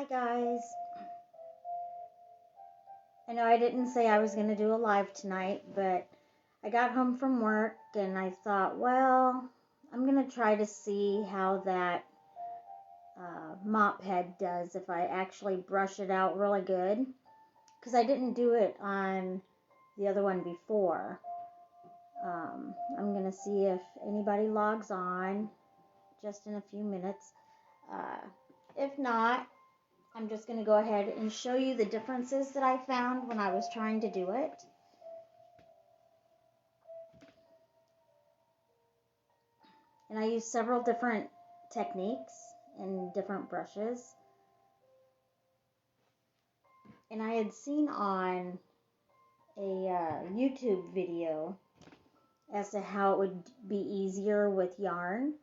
Hi guys. I know I didn't say I was going to do a live tonight, but I got home from work and I thought, well, I'm going to try to see how that mop head does if I actually brush it out really good. Because I didn't do it on the other one before. I'm going to see if anybody logs on just in a few minutes. If not, I'm just going to go ahead and show you the differences that I found when I was trying to do it. And I used several different techniques and different brushes. And I had seen on a YouTube video as to how it would be easier with yarn.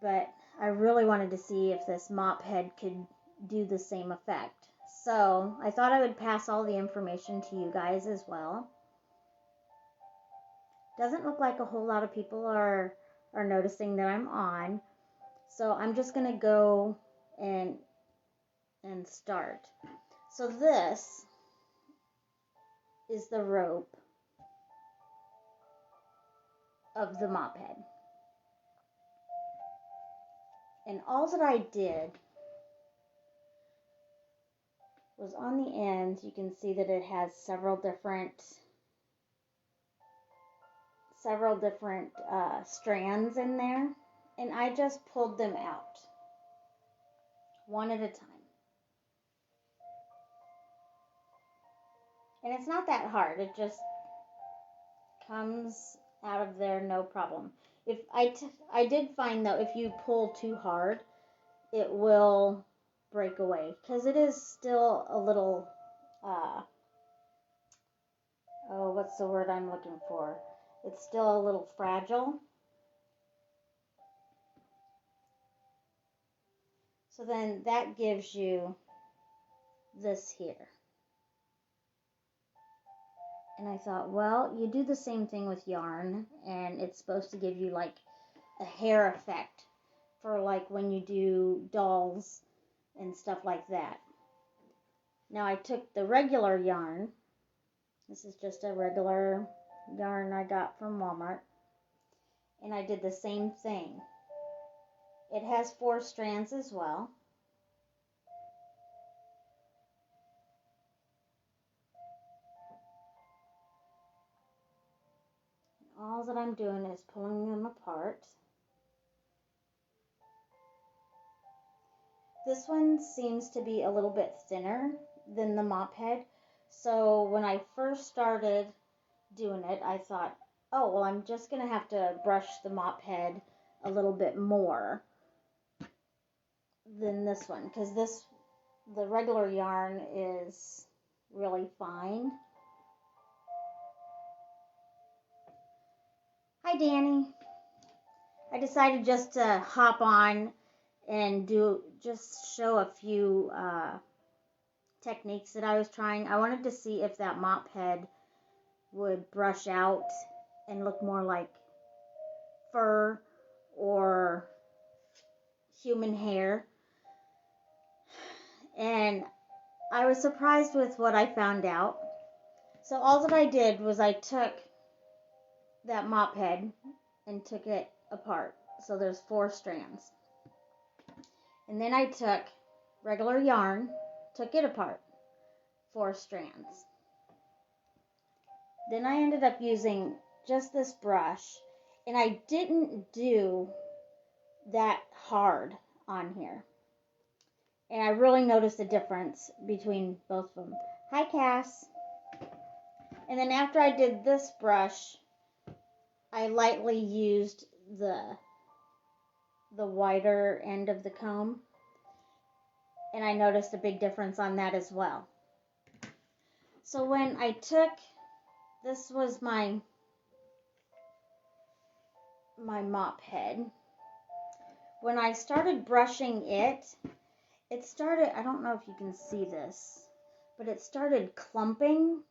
But I really wanted to see if this mop head could do the same effect. So I thought I would pass all the information to you guys as well. Doesn't look like a whole lot of people are noticing that I'm on. So I'm just going to go and start. So this is the rope of the mop head. And all that I did was on the ends, you can see that it has several different strands in there. And I just pulled them out one at a time. And it's not that hard. It just comes out of there no problem. If I did find though, if you pull too hard, it will break away because it is still a little what's the word I'm looking for? It's still a little fragile. So then that gives you this here. And I thought, well, you do the same thing with yarn, and it's supposed to give you like a hair effect for like when you do dolls and stuff like that. Now I took the regular yarn. This is just a regular yarn I got from Walmart. And I did the same thing. It has 4 strands as well. All that I'm doing is pulling them apart. This one seems to be a little bit thinner than the mop head. So when I first started doing it, I thought, oh, well, I'm just going to have to brush the mop head a little bit more than this one, because the regular yarn is really fine. Hi, Danny. I decided just to hop on and just show a few techniques that I was trying. I wanted to see if that mop head would brush out and look more like fur or human hair. And I was surprised with what I found out. So all that I did was I took that mop head and took it apart. So there's 4 strands. And then I took regular yarn, took it apart, 4 strands. Then I ended up using just this brush, and I didn't do that hard on here. And I really noticed the difference between both of them. Hi, Cass. And then after I did this brush, I lightly used the wider end of the comb. And I noticed a big difference on that as well. So when I took, this was my mop head. When I started brushing it started, I don't know if you can see this, but it started clumping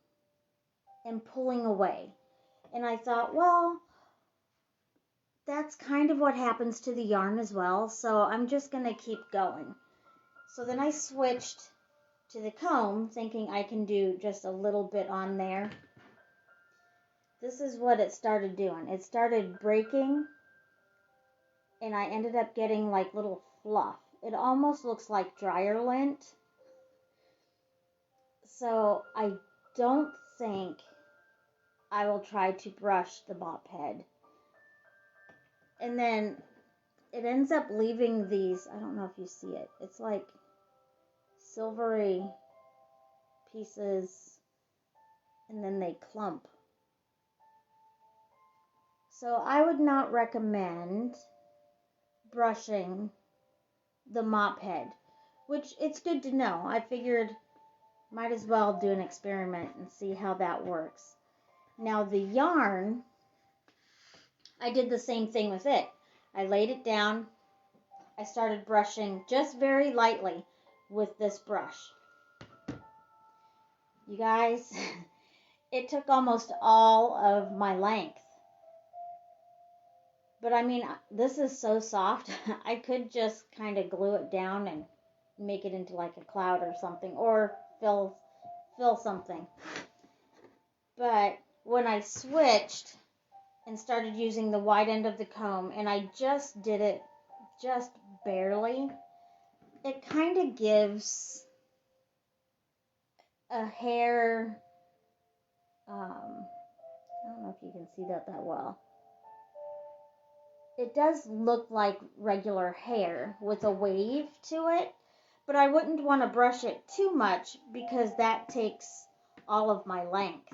and pulling away. And I thought, well, that's kind of what happens to the yarn as well, so I'm just going to keep going. So then I switched to the comb, thinking I can do just a little bit on there. This is what it started doing. It started breaking, and I ended up getting like little fluff. It almost looks like dryer lint. So I don't think I will try to brush the mop head. And then it ends up leaving these, I don't know if you see it, it's like silvery pieces, and then they clump. So I would not recommend brushing the mop head, which it's good to know. I figured might as well do an experiment and see how that works. Now the yarn, I did the same thing with it. I laid it down. I started brushing just very lightly with this brush. You guys, it took almost all of my length. But I mean, this is so soft. I could just kind of glue it down and make it into like a cloud or something, or fill something. But when I switched and started using the wide end of the comb, and I just did it just barely, it kind of gives a hair, I don't know if you can see that well. It does look like regular hair with a wave to it, but I wouldn't want to brush it too much because that takes all of my length.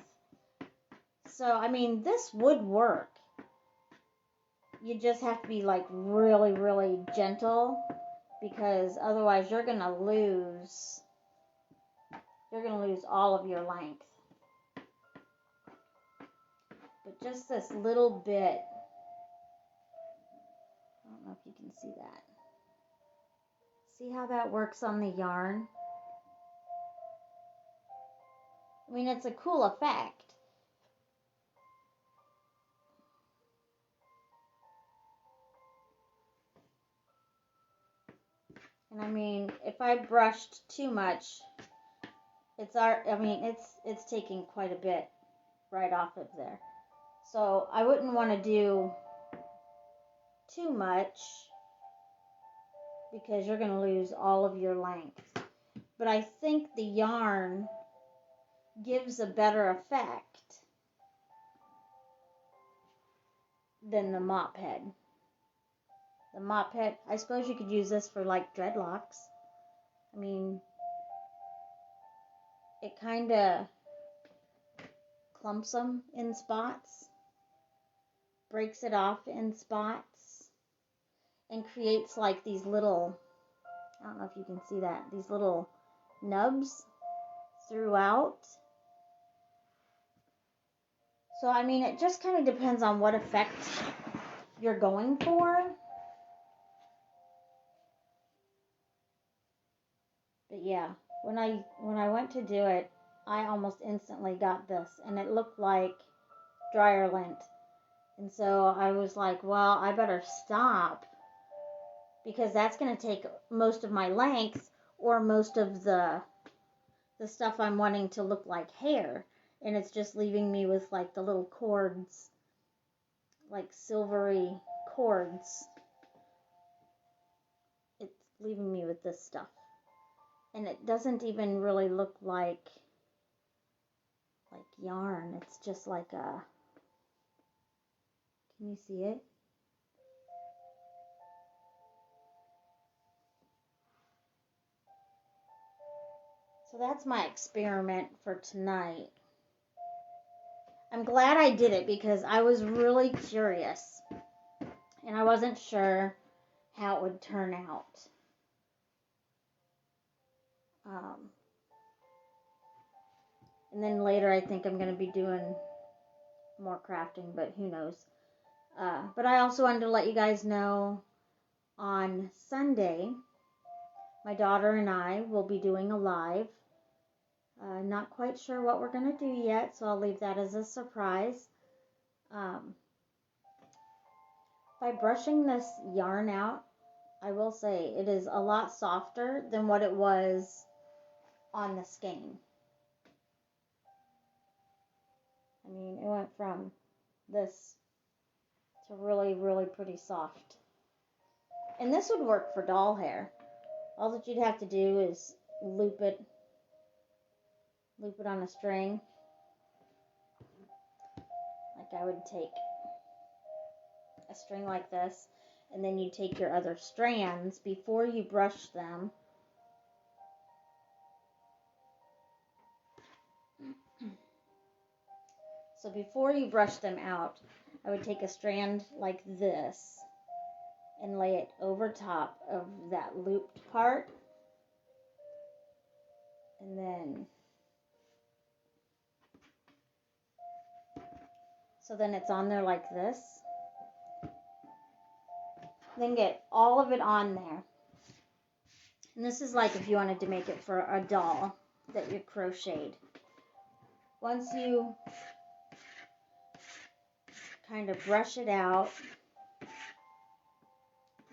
So, I mean, this would work. You just have to be like really, really gentle, because otherwise you're going to lose all of your length. But just this little bit, I don't know if you can see that. See how that works on the yarn? I mean, it's a cool effect. And I mean, if I brushed too much, it's taking quite a bit right off of there. So I wouldn't want to do too much because you're going to lose all of your length. But I think the yarn gives a better effect than the mop head. The mop head, I suppose you could use this for like dreadlocks. I mean, it kind of clumps them in spots, breaks it off in spots, and creates like these little, I don't know if you can see that, these little nubs throughout. So, I mean, it just kind of depends on what effect you're going for. But yeah, when I went to do it, I almost instantly got this, and it looked like dryer lint. And so I was like, well, I better stop, because that's going to take most of my length, or most of the stuff I'm wanting to look like hair. And it's just leaving me with like the little cords, like silvery cords. It's leaving me with this stuff. And it doesn't even really look like yarn. It's just like a, can you see it? So that's my experiment for tonight. I'm glad I did it because I was really curious and I wasn't sure how it would turn out. And then later I think I'm going to be doing more crafting, but who knows. But I also wanted to let you guys know on Sunday, my daughter and I will be doing a live. Not quite sure what we're going to do yet, so I'll leave that as a surprise. By brushing this yarn out, I will say it is a lot softer than what it was on the skein. I mean, it went from this to really, really pretty soft. And this would work for doll hair. All that you'd have to do is loop it on a string. Like I would take a string like this, and then you take your other strands before you brush them. So before you brush them out, I would take a strand like this and lay it over top of that looped part. And then, so then it's on there like this. Then get all of it on there. And this is like if you wanted to make it for a doll that you crocheted. Once you kind of brush it out,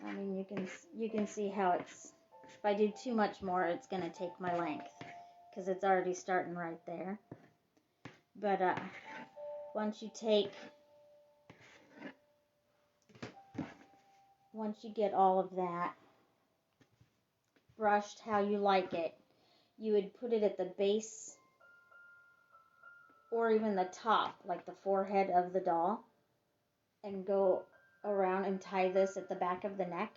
I mean, you can see how it's, if I do too much more, it's going to take my length because it's already starting right there. But once you get all of that brushed how you like it, you would put it at the base or even the top, like the forehead of the doll, and go around and tie this at the back of the neck.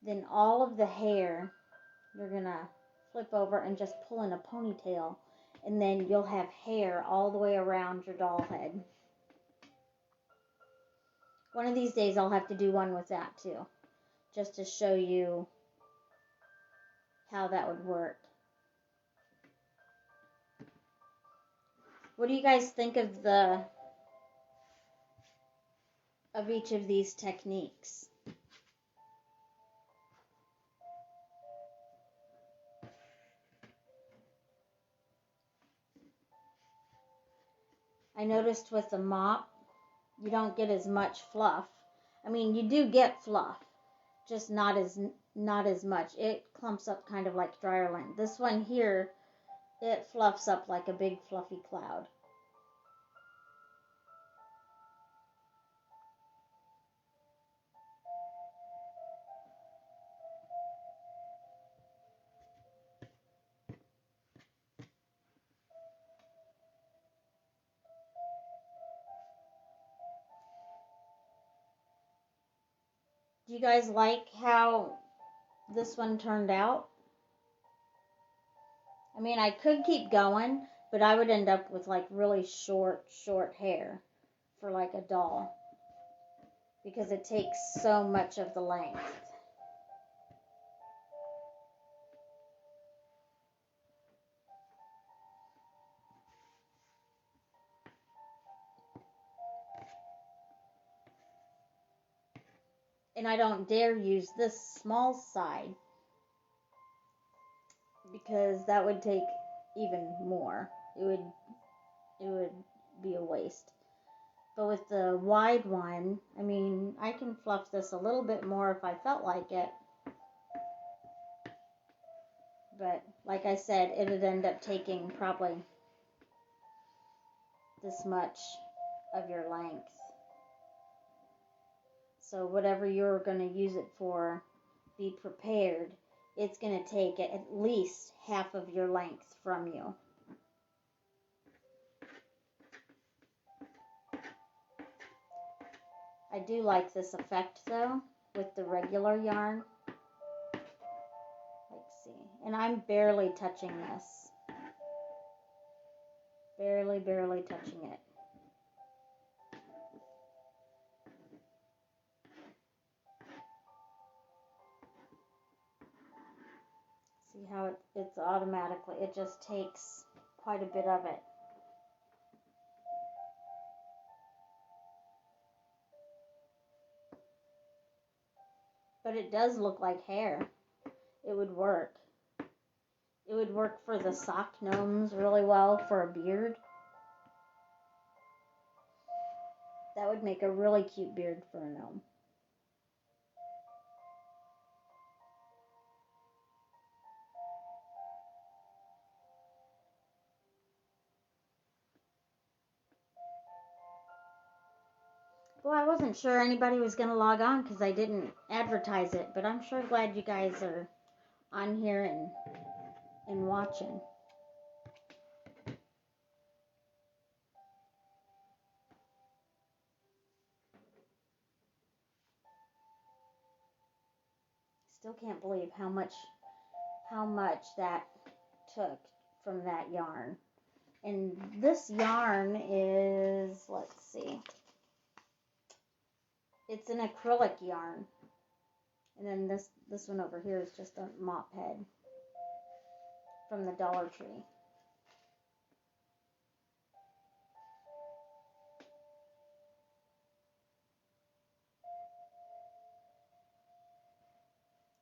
Then all of the hair you're gonna flip over and just pull in a ponytail, and then you'll have hair all the way around your doll head. One of these days I'll have to do one with that too, just to show you how that would work. What do you guys think of each of these techniques? I noticed with the mop, you don't get as much fluff. I mean, you do get fluff, just not as much. It clumps up kind of like dryer lint. This one here, it fluffs up like a big fluffy cloud. Do you guys like how this one turned out? I mean, I could keep going, but I would end up with like really short hair for like a doll because it takes so much of the length. And I don't dare use this small side because that would take even more. It would be a waste. But with the wide one, I mean, I can fluff this a little bit more if I felt like it. But like I said, it would end up taking probably this much of your length. So whatever you're going to use it for, be prepared. It's going to take at least half of your length from you. I do like this effect though with the regular yarn. Let's see. And I'm barely touching this. Barely touching it. See how it's automatically, it just takes quite a bit of it. But it does look like hair. It would work. It would work for the sock gnomes really well for a beard. That would make a really cute beard for a gnome. Well, I wasn't sure anybody was going to log on because I didn't advertise it, but I'm sure glad you guys are on here and watching. Still can't believe how much that took from that yarn. And this yarn is, let's see, it's an acrylic yarn. And then this one over here is just a mop head from the Dollar Tree.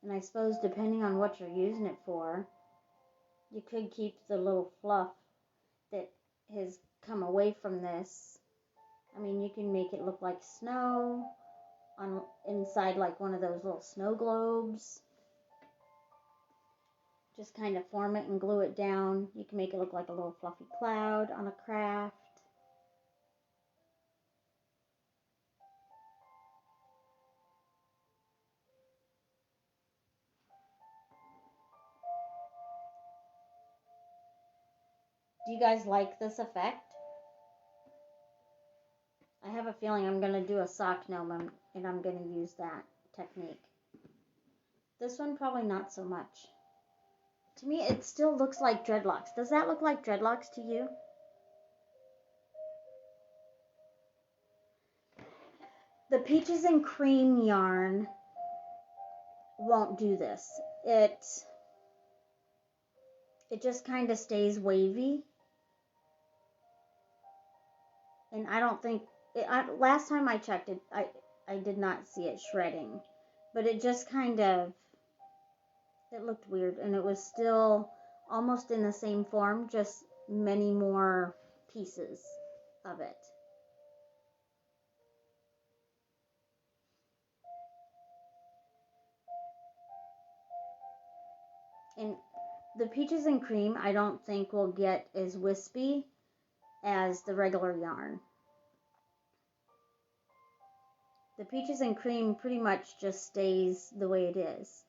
And I suppose depending on what you're using it for, you could keep the little fluff that has come away from this. I mean, you can make it look like snow on inside like one of those little snow globes. Just kind of form it and glue it down. You can make it look like a little fluffy cloud on a craft. Do you guys like this effect? I have a feeling I'm going to do a sock gnome and I'm going to use that technique. This one probably not so much. To me, it still looks like dreadlocks. Does that look like dreadlocks to you? The peaches and cream yarn won't do this. It just kind of stays wavy. And I don't think, last time I checked it, I did not see it shredding. But it just kind of, it looked weird. And it was still almost in the same form, just many more pieces of it. And the peaches and cream, I don't think will get as wispy as the regular yarn. The peaches and cream pretty much just stays the way it is.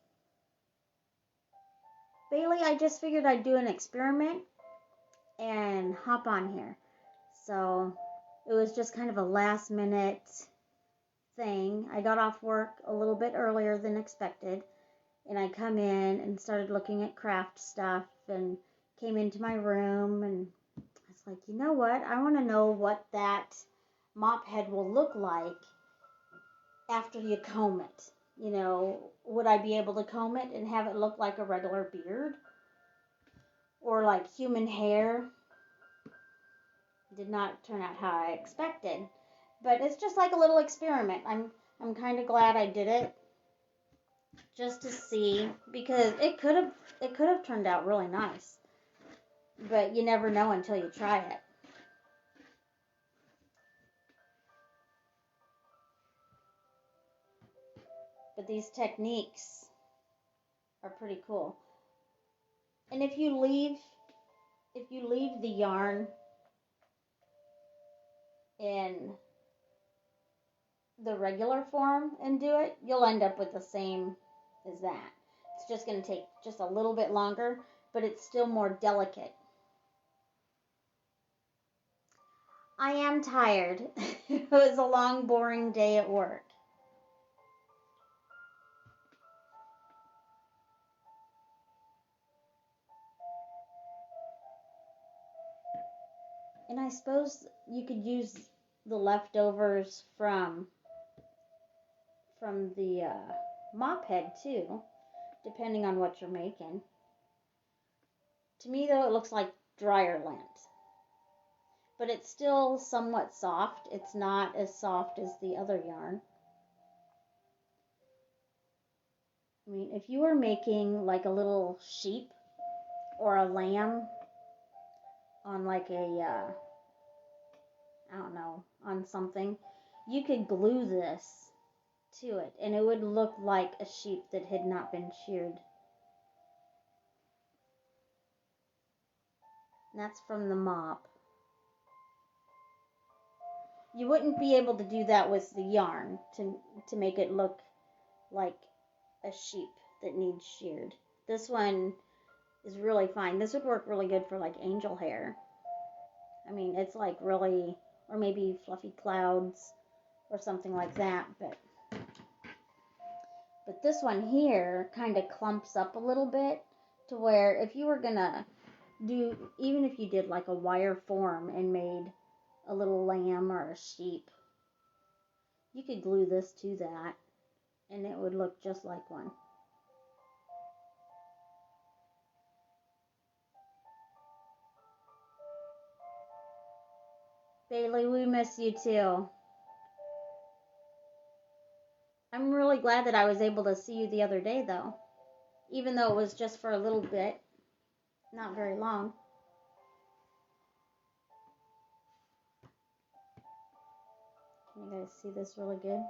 Bailey, I just figured I'd do an experiment and hop on here. So it was just kind of a last minute thing. I got off work a little bit earlier than expected, and I come in and started looking at craft stuff and came into my room, and I was like, you know what? I want to know what that mop head will look like after you comb it. You know, would I be able to comb it and have it look like a regular beard? Or like human hair? Did not turn out how I expected. But it's just like a little experiment. I'm kind of glad I did it. Just to see, because it could have turned out really nice. But you never know until you try it. But these techniques are pretty cool. And if you leave the yarn in the regular form and do it, you'll end up with the same as that. It's just going to take just a little bit longer, but it's still more delicate. I am tired. It was a long, boring day at work. And I suppose you could use the leftovers from the mop head too, depending on what you're making. To me though, it looks like dryer lint. But it's still somewhat soft. It's not as soft as the other yarn. I mean, if you were making like a little sheep or a lamb on like a, I don't know, on something, you could glue this to it and it would look like a sheep that had not been sheared. And that's from the mop. You wouldn't be able to do that with the yarn to make it look like a sheep that needs sheared. This one is really fine. This would work really good for like angel hair. I mean, it's like really, or maybe fluffy clouds or something like that, but this one here kind of clumps up a little bit to where if you were gonna do, even if you did like a wire form and made a little lamb or a sheep, you could glue this to that and it would look just like one. Bailey, we miss you too. I'm really glad that I was able to see you the other day though, even though it was just for a little bit, not very long. Can you guys see this really good?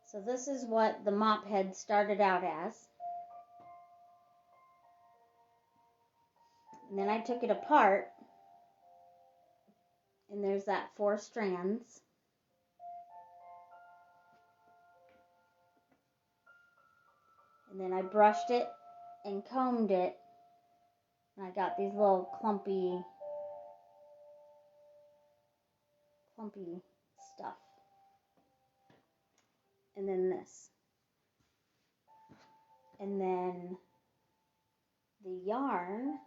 So this is what the mop head started out as. And then I took it apart, and there's that 4 strands. And then I brushed it and combed it, and I got these little clumpy stuff. And then this. And then the yarn,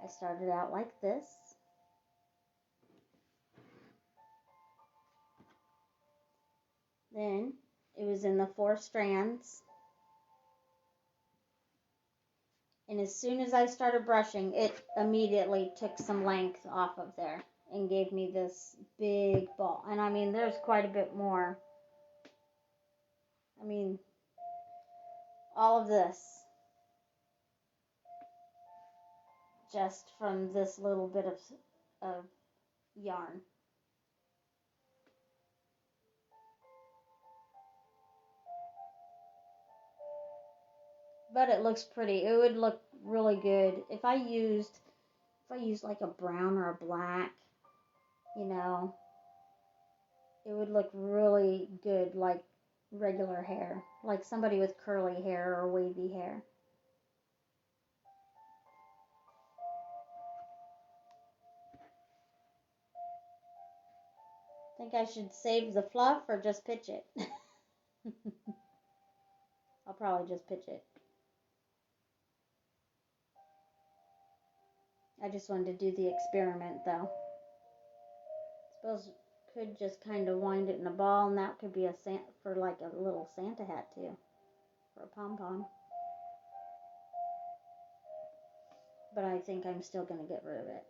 I started out like this. Then it was in the 4 strands. And as soon as I started brushing, it immediately took some length off of there and gave me this big ball. And I mean, there's quite a bit more. I mean, all of this just from this little bit of yarn. But it looks pretty. It would look really good if I used like a brown or a black, you know. It would look really good like regular hair, like somebody with curly hair or wavy hair. Think I should save the fluff or just pitch it? I'll probably just pitch it. I just wanted to do the experiment though. Suppose could just kind of wind it in a ball, and that could be for like a little Santa hat too, for a pom-pom. But I think I'm still going to get rid of it.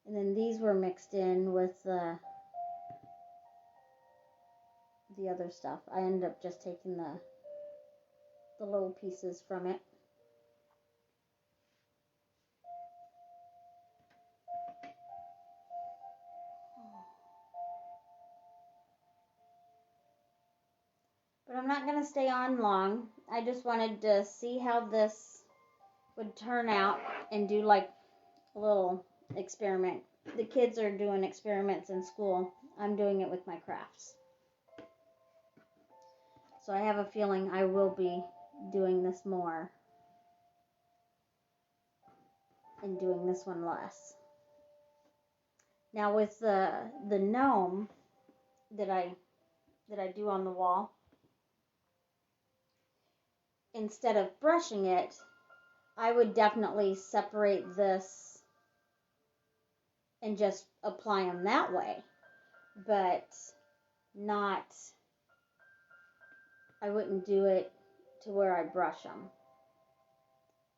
And then these were mixed in with the other stuff. I ended up just taking the little pieces from it. But I'm not going to stay on long. I just wanted to see how this would turn out and do like a little experiment. The kids are doing experiments in school. I'm doing it with my crafts. So I have a feeling I will be doing this more and doing this one less. Now with the gnome that I do on the wall, instead of brushing it, I would definitely separate this and just apply them that way, but not, I wouldn't do it to where I brush them,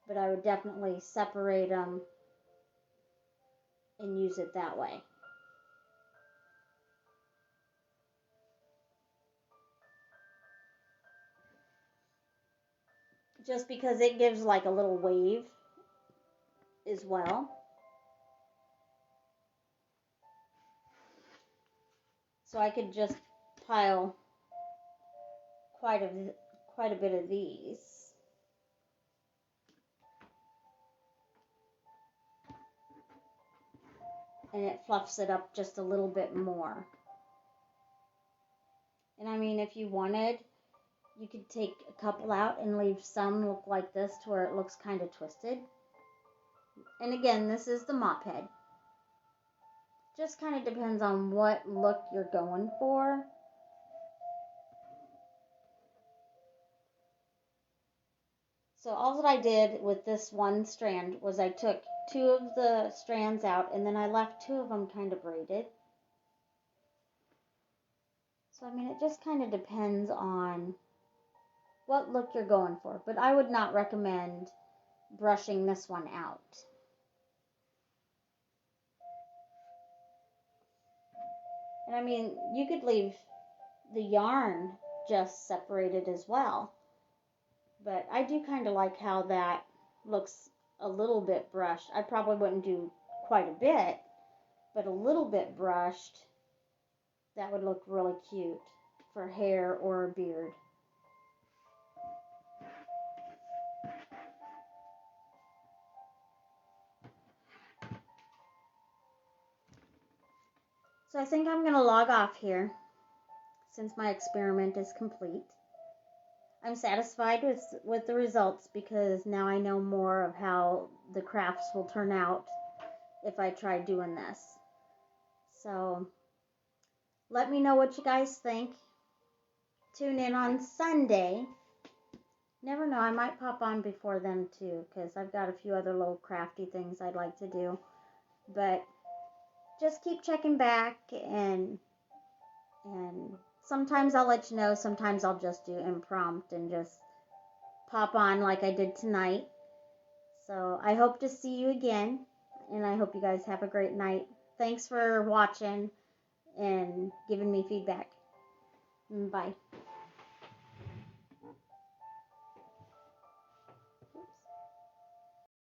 but I would definitely separate them and use it that way. just because it gives like a little wave as well. So I could just pile quite a bit of these. And it fluffs it up just a little bit more. And I mean, if you wanted, you could take a couple out and leave some look like this to where it looks kind of twisted. And again, this is the mop head. Just kind of depends on what look you're going for. So all that I did with this one strand was I took 2 of the strands out and then I left 2 of them kind of braided. So I mean, it just kind of depends on what look you're going for. But I would not recommend brushing this one out. And I mean, you could leave the yarn just separated as well. But I do kind of like how that looks a little bit brushed. I probably wouldn't do quite a bit, but a little bit brushed, that would look really cute for hair or a beard. So I think I'm going to log off here since my experiment is complete. I'm satisfied with the results because now I know more of how the crafts will turn out if I try doing this. So let me know what you guys think. Tune in on Sunday. Never know, I might pop on before then too, because I've got a few other little crafty things I'd like to do. But just keep checking back, and sometimes I'll let you know, sometimes I'll just do impromptu and just pop on like I did tonight. So I hope to see you again, and I hope you guys have a great night. Thanks for watching and giving me feedback. Bye.